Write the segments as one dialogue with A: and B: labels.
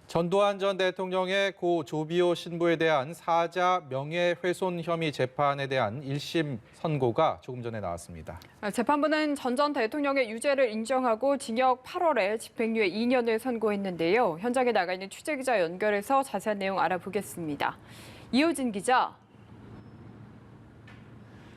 A: 전두환 전 대통령의 고 조비오 신부에 대한 사자 명예훼손 혐의 재판에 대한 1심 선고가 조금 전에 나왔습니다.
B: 재판부는 전 대통령의 유죄를 인정하고 징역 8월에 집행유예 2년을 선고했는데요. 현장에 나가 있는 취재기자 연결해서 자세한 내용 알아보겠습니다. 이호진 기자.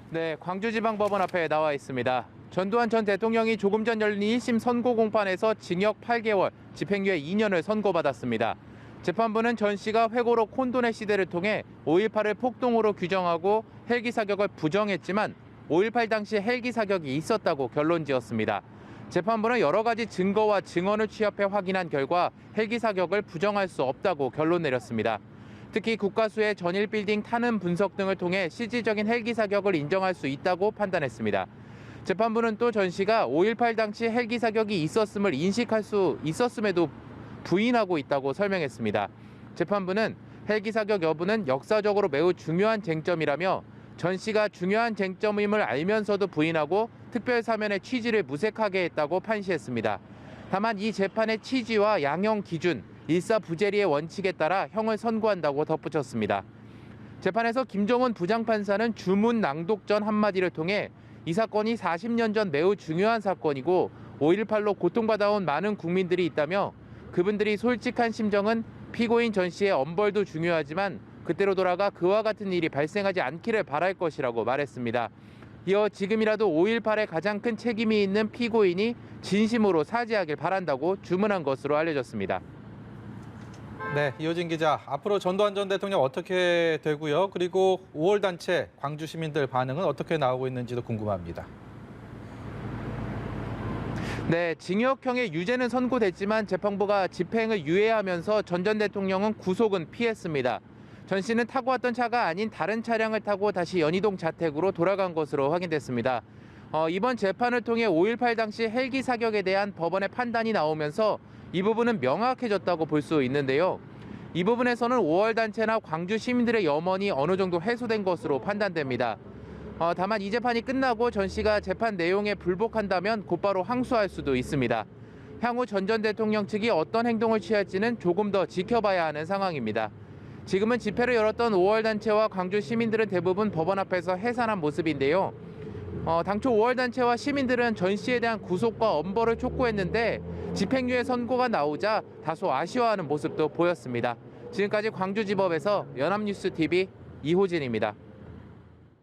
C: 네, 광주지방법원 앞에 나와 있습니다. 전두환 전 대통령이 조금 전 열린 1심 선고 공판에서 징역 8개월, 집행유예 2년을 선고받았습니다. 재판부는 전 씨가 회고록 혼돈의 시대를 통해 5.18을 폭동으로 규정하고 헬기 사격을 부정했지만 5.18 당시 헬기 사격이 있었다고 결론지었습니다. 재판부는 여러 가지 증거와 증언을 취합해 확인한 결과 헬기 사격을 부정할 수 없다고 결론 내렸습니다. 특히 국가수의 전일 빌딩 타는 분석 등을 통해 실질적인 헬기 사격을 인정할 수 있다고 판단했습니다. 재판부는 또 전 씨가 5.18 당시 헬기 사격이 있었음을 인식할 수 있었음에도 부인하고 있다고 설명했습니다. 재판부는 헬기 사격 여부는 역사적으로 매우 중요한 쟁점이라며 전 씨가 중요한 쟁점임을 알면서도 부인하고 특별사면의 취지를 무색하게 했다고 판시했습니다. 다만 이 재판의 취지와 양형 기준, 일사부재리의 원칙에 따라 형을 선고한다고 덧붙였습니다. 재판에서 김정은 부장판사는 주문 낭독 전 한마디를 통해 이 사건이 40년 전 매우 중요한 사건이고 5.18로 고통받아온 많은 국민들이 있다며 그분들이 솔직한 심정은 피고인 전 씨의 엄벌도 중요하지만 그때로 돌아가 그와 같은 일이 발생하지 않기를 바랄 것이라고 말했습니다. 이어 지금이라도 5.18에 가장 큰 책임이 있는 피고인이 진심으로 사죄하길 바란다고 주문한 것으로 알려졌습니다.
A: 네, 이호진 기자. 앞으로 전두환 전 대통령 어떻게 되고요? 그리고 5월 단체 광주 시민들 반응은 어떻게 나오고 있는지도 궁금합니다.
C: 네, 징역형의 유죄는 선고됐지만 재판부가 집행을 유예하면서 전 대통령은 구속은 피했습니다. 전 씨는 타고 왔던 차가 아닌 다른 차량을 타고 다시 연희동 자택으로 돌아간 것으로 확인됐습니다. 이번 재판을 통해 5.18 당시 헬기 사격에 대한 법원의 판단이 나오면서 이 부분은 명확해졌다고 볼 수 있는데요. 이 부분에서는 5월 단체나 광주 시민들의 염원이 어느 정도 해소된 것으로 판단됩니다. 다만 이 재판이 끝나고 전 씨가 재판 내용에 불복한다면 곧바로 항소할 수도 있습니다. 향후 전 대통령 측이 어떤 행동을 취할지는 조금 더 지켜봐야 하는 상황입니다. 지금은 집회를 열었던 5월 단체와 광주 시민들은 대부분 법원 앞에서 해산한 모습인데요. 당초 5월 단체와 시민들은 전 씨에 대한 구속과 엄벌을 촉구했는데 집행유예 선고가 나오자 다소 아쉬워하는 모습도 보였습니다. 지금까지 광주지법에서 연합뉴스TV 이호진입니다.